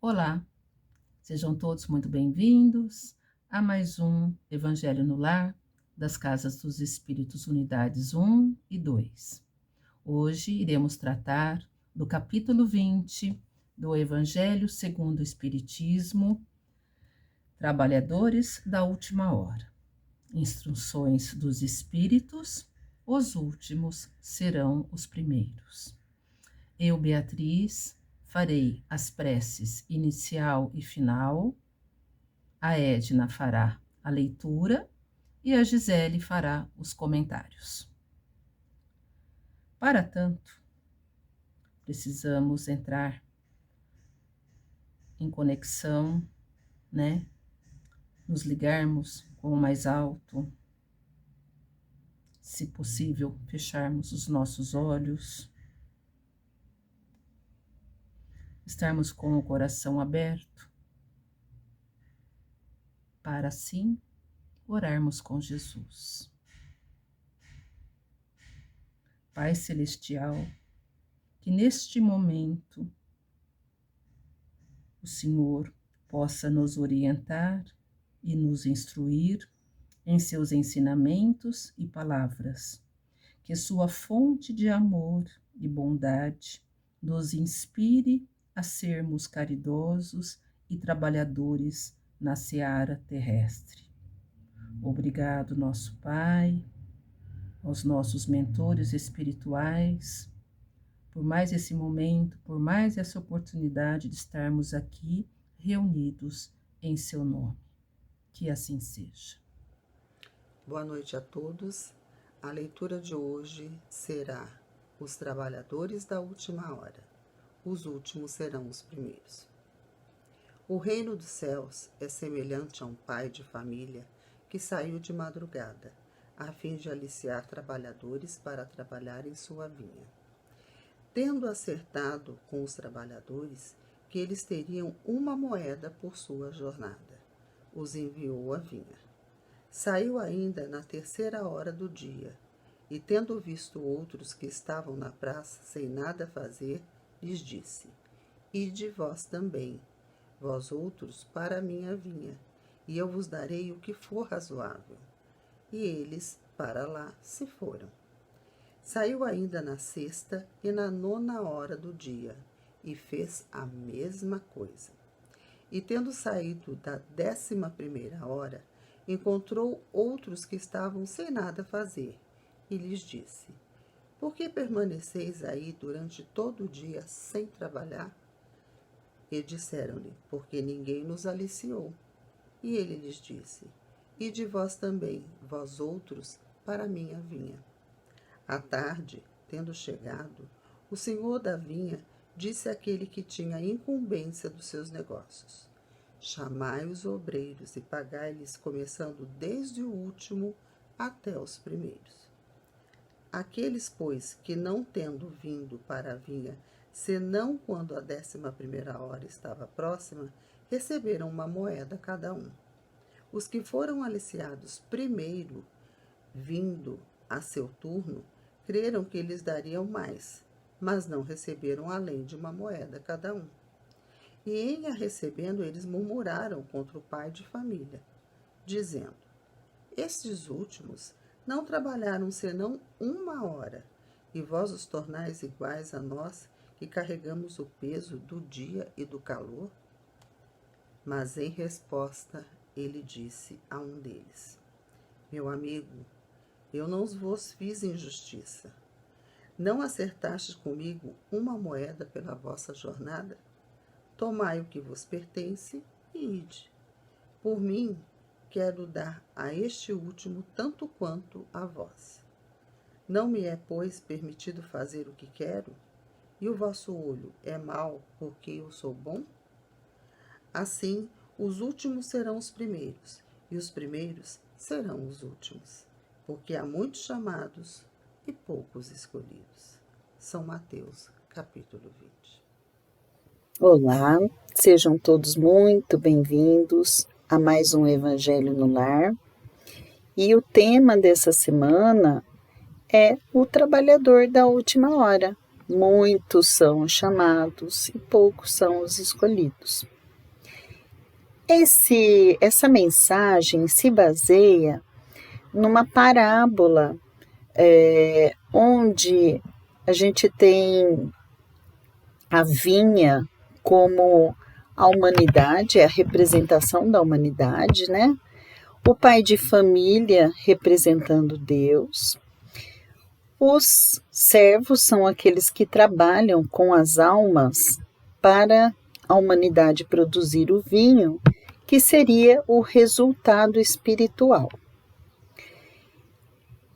Olá, sejam todos muito bem-vindos a mais um Evangelho no Lar das Casas dos Espíritos Unidades 1 e 2. Hoje iremos tratar do capítulo 20 do Evangelho segundo o Espiritismo, Trabalhadores da Última Hora. Instruções dos Espíritos, os últimos serão os primeiros. Eu, Beatriz, farei as preces inicial e final, a Edna fará a leitura e a Gisele fará os comentários. Para tanto, precisamos entrar em conexão, nos ligarmos com o mais alto, se possível, fecharmos os nossos olhos, estarmos com o coração aberto, para assim orarmos com Jesus. Pai Celestial, que neste momento o Senhor possa nos orientar e nos instruir em seus ensinamentos e palavras, que sua fonte de amor e bondade nos inspire a sermos caridosos e trabalhadores na seara terrestre. Obrigado, nosso Pai, aos nossos mentores espirituais, por mais esse momento, por mais essa oportunidade de estarmos aqui reunidos em seu nome. Que assim seja. Boa noite a todos. A leitura de hoje será Os Trabalhadores da Última Hora. Os últimos serão os primeiros. O reino dos céus é semelhante a um pai de família que saiu de madrugada, a fim de aliciar trabalhadores para trabalhar em sua vinha. Tendo acertado com os trabalhadores que eles teriam uma moeda por sua jornada, os enviou à vinha. Saiu ainda na 3ª hora do dia, e tendo visto outros que estavam na praça sem nada fazer, lhes disse: Ide vós também, vós outros, para a minha vinha, e eu vos darei o que for razoável. E eles para lá se foram. Saiu ainda na 6ª e na 9ª hora do dia, e fez a mesma coisa. E tendo saído da 11ª hora, encontrou outros que estavam sem nada a fazer, e lhes disse: Por que permaneceis aí durante todo o dia sem trabalhar? E disseram-lhe: Porque ninguém nos aliciou. E ele lhes disse: Ide vós também, vós outros, para a minha vinha. À tarde, tendo chegado, o senhor da vinha disse àquele que tinha a incumbência dos seus negócios: Chamai os obreiros e pagai-lhes, começando desde o último até os primeiros. Aqueles, pois, que não tendo vindo para a vinha, senão quando a 11ª hora estava próxima, receberam uma moeda cada um. Os que foram aliciados primeiro, vindo a seu turno, creram que lhes dariam mais, mas não receberam além de uma moeda cada um. E em a recebendo, eles murmuraram contra o pai de família, dizendo: Estes últimos não trabalharam senão 1 hora, e vós os tornais iguais a nós, que carregamos o peso do dia e do calor? Mas em resposta, ele disse a um deles: Meu amigo, eu não vos fiz injustiça. Não acertastes comigo uma moeda pela vossa jornada? Tomai o que vos pertence e ide. Por mim, quero dar a este último tanto quanto a vós. Não me é, pois, permitido fazer o que quero? E o vosso olho é mau porque eu sou bom? Assim, os últimos serão os primeiros, e os primeiros serão os últimos, porque há muitos chamados e poucos escolhidos. São Mateus, capítulo 20. Olá, sejam todos muito bem-vindos a mais um Evangelho no Lar. E o tema dessa semana é o trabalhador da última hora. Muitos são os chamados e poucos são os escolhidos. Essa mensagem se baseia numa parábola onde a gente tem a vinha como a humanidade, a representação da humanidade, né? O pai de família representando Deus. Os servos são aqueles que trabalham com as almas para a humanidade produzir o vinho, que seria o resultado espiritual.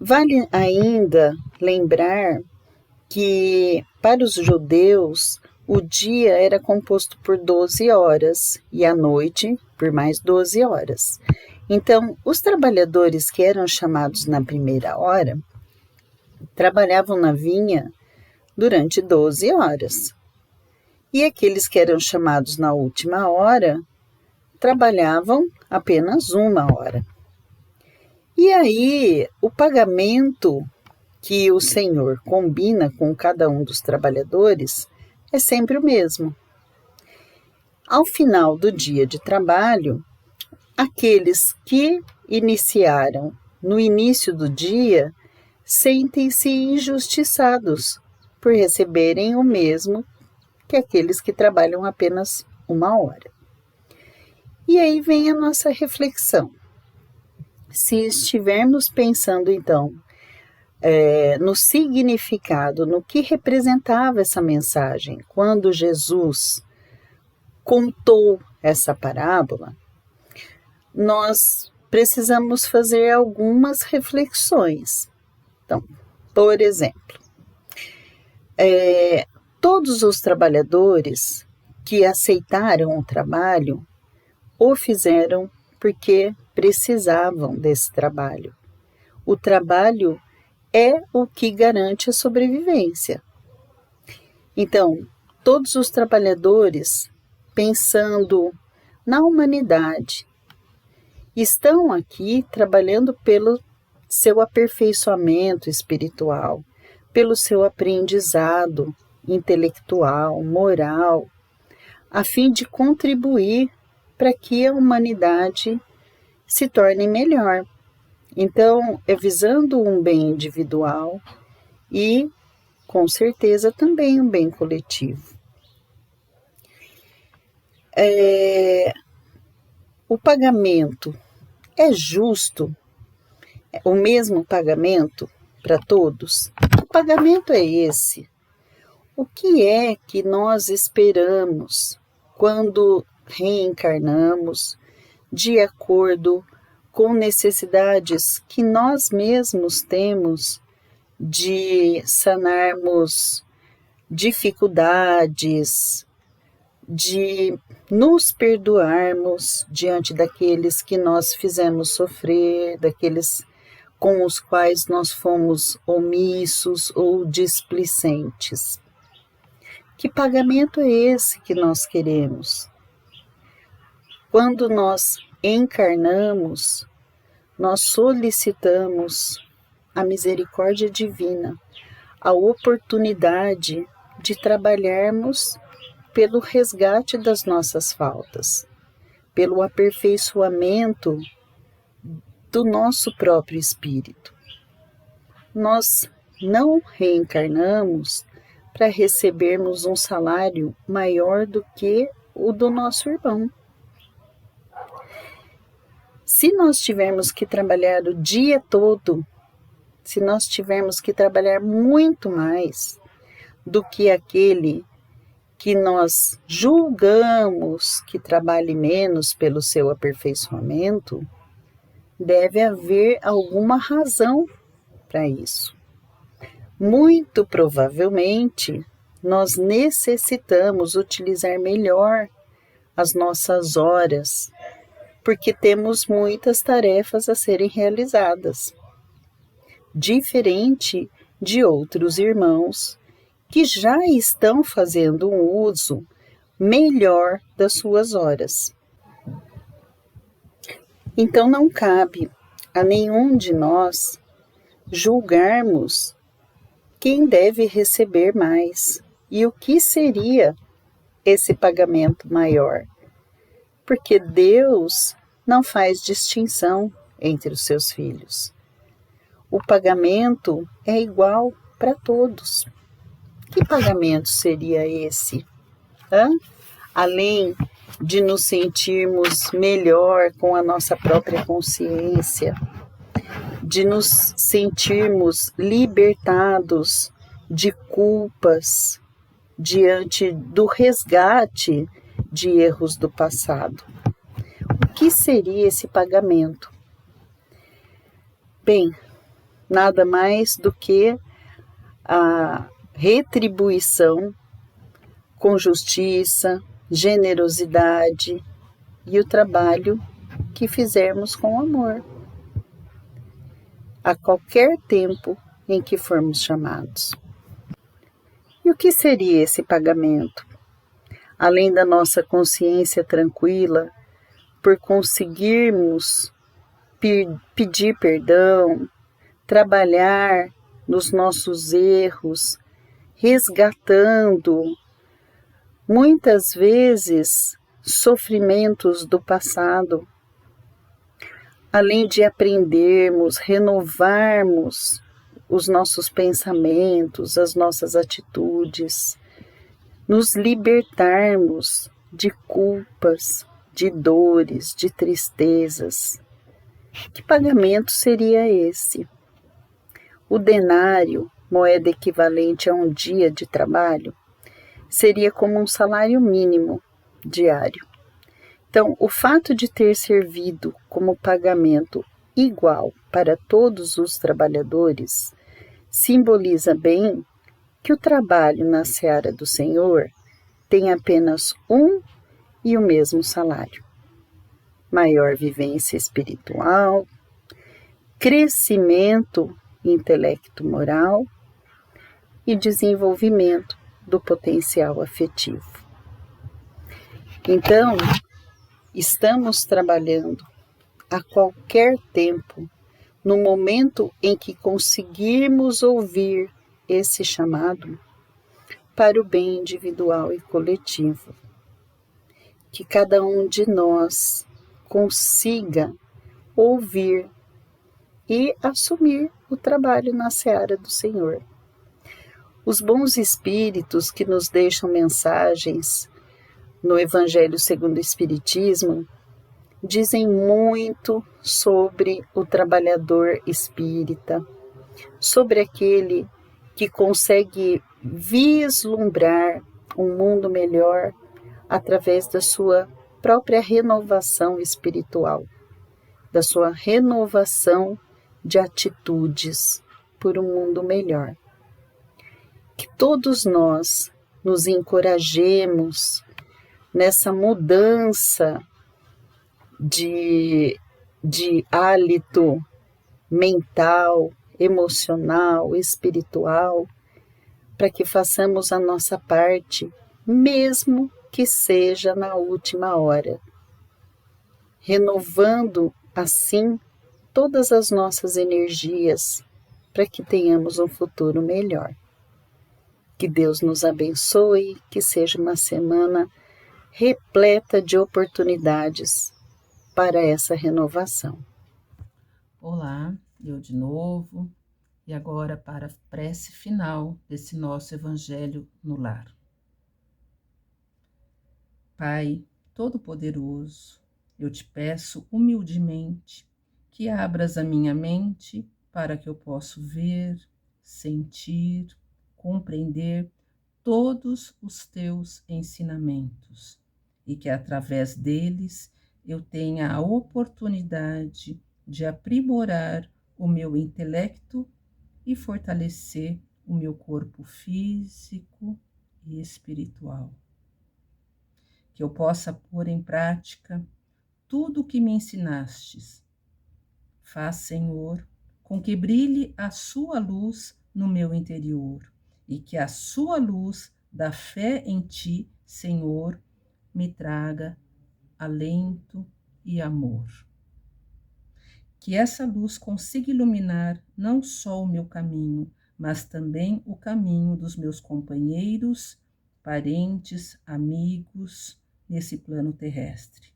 Vale ainda lembrar que para os judeus o dia era composto por 12 horas e a noite por mais 12 horas. Então, os trabalhadores que eram chamados na primeira hora trabalhavam na vinha durante 12 horas. E aqueles que eram chamados na última hora trabalhavam apenas 1 hora. E aí, o pagamento que o Senhor combina com cada um dos trabalhadores é sempre o mesmo. Ao final do dia de trabalho, aqueles que iniciaram no início do dia sentem-se injustiçados por receberem o mesmo que aqueles que trabalham apenas 1 hora. E aí vem a nossa reflexão. Se estivermos pensando, então, no significado, no que representava essa mensagem, quando Jesus contou essa parábola, nós precisamos fazer algumas reflexões. Então, por exemplo, todos os trabalhadores que aceitaram o trabalho o fizeram porque precisavam desse trabalho. O trabalho é o que garante a sobrevivência. Então, todos os trabalhadores, pensando na humanidade, estão aqui trabalhando pelo seu aperfeiçoamento espiritual, pelo seu aprendizado intelectual, moral, a fim de contribuir para que a humanidade se torne melhor. Então, é visando um bem individual e, com certeza, também um bem coletivo. O pagamento é justo? O mesmo pagamento para todos? O pagamento é esse. O que é que nós esperamos quando reencarnamos de acordo com necessidades que nós mesmos temos de sanarmos dificuldades, de nos perdoarmos diante daqueles que nós fizemos sofrer, daqueles com os quais nós fomos omissos ou displicentes? Que pagamento é esse que nós queremos? Quando nós encarnamos, nós solicitamos a misericórdia divina, a oportunidade de trabalharmos pelo resgate das nossas faltas, pelo aperfeiçoamento do nosso próprio espírito. Nós não reencarnamos para recebermos um salário maior do que o do nosso irmão. Se nós tivermos que trabalhar o dia todo, se nós tivermos que trabalhar muito mais do que aquele que nós julgamos que trabalhe menos pelo seu aperfeiçoamento, deve haver alguma razão para isso. Muito provavelmente, nós necessitamos utilizar melhor as nossas horas, porque temos muitas tarefas a serem realizadas, diferente de outros irmãos que já estão fazendo um uso melhor das suas horas. Então não cabe a nenhum de nós julgarmos quem deve receber mais e o que seria esse pagamento maior. porque Deus não faz distinção entre os seus filhos. O pagamento é igual para todos. Que pagamento seria esse? Além de nos sentirmos melhor com a nossa própria consciência, de nos sentirmos libertados de culpas diante do resgate de erros do passado. O que seria esse pagamento? Bem, nada mais do que a retribuição com justiça, generosidade e o trabalho que fizermos com amor, a qualquer tempo em que formos chamados. E o que seria esse pagamento? Além da nossa consciência tranquila por conseguirmos pedir perdão, trabalhar nos nossos erros, resgatando muitas vezes sofrimentos do passado, além de aprendermos, renovarmos os nossos pensamentos, as nossas atitudes, nos libertarmos de culpas, de dores, de tristezas. Que pagamento seria esse? O denário, moeda equivalente a um dia de trabalho, seria como um salário mínimo diário. Então, o fato de ter servido como pagamento igual para todos os trabalhadores simboliza bem que o trabalho na seara do Senhor tem apenas um e o mesmo salário. Maior vivência espiritual, crescimento intelecto-moral e desenvolvimento do potencial afetivo. Então, estamos trabalhando a qualquer tempo, no momento em que conseguirmos ouvir esse chamado para o bem individual e coletivo. Que cada um de nós consiga ouvir e assumir o trabalho na seara do Senhor. Os bons espíritos que nos deixam mensagens no Evangelho segundo o Espiritismo dizem muito sobre o trabalhador espírita, sobre aquele que consegue vislumbrar um mundo melhor através da sua própria renovação espiritual, da sua renovação de atitudes por um mundo melhor. Que todos nós nos encorajemos nessa mudança de hálito mental, emocional, espiritual, para que façamos a nossa parte, mesmo que seja na última hora, renovando assim todas as nossas energias para que tenhamos um futuro melhor. Que Deus nos abençoe, que seja uma semana repleta de oportunidades para essa renovação. Olá, eu de novo, e agora para a prece final desse nosso Evangelho no Lar. Pai Todo-Poderoso, eu te peço humildemente que abras a minha mente para que eu possa ver, sentir, compreender todos os teus ensinamentos e que através deles eu tenha a oportunidade de aprimorar o meu intelecto e fortalecer o meu corpo físico e espiritual. Que eu possa pôr em prática tudo o que me ensinastes. Faz, Senhor, com que brilhe a sua luz no meu interior e que a sua luz da fé em ti, Senhor, me traga alento e amor. Que essa luz consiga iluminar não só o meu caminho, mas também o caminho dos meus companheiros, parentes, amigos nesse plano terrestre.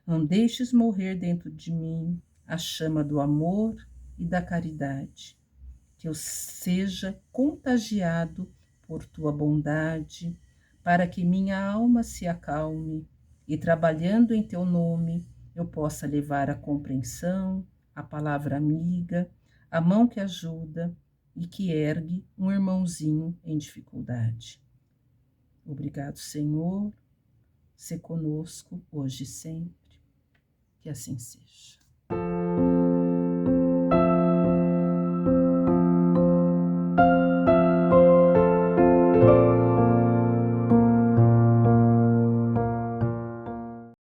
Não deixes morrer dentro de mim a chama do amor e da caridade, que eu seja contagiado por tua bondade, para que minha alma se acalme e, trabalhando em teu nome, eu possa levar a compreensão, a palavra amiga, a mão que ajuda e que ergue um irmãozinho em dificuldade. Obrigado, Senhor, se conosco hoje e sempre. Que assim seja.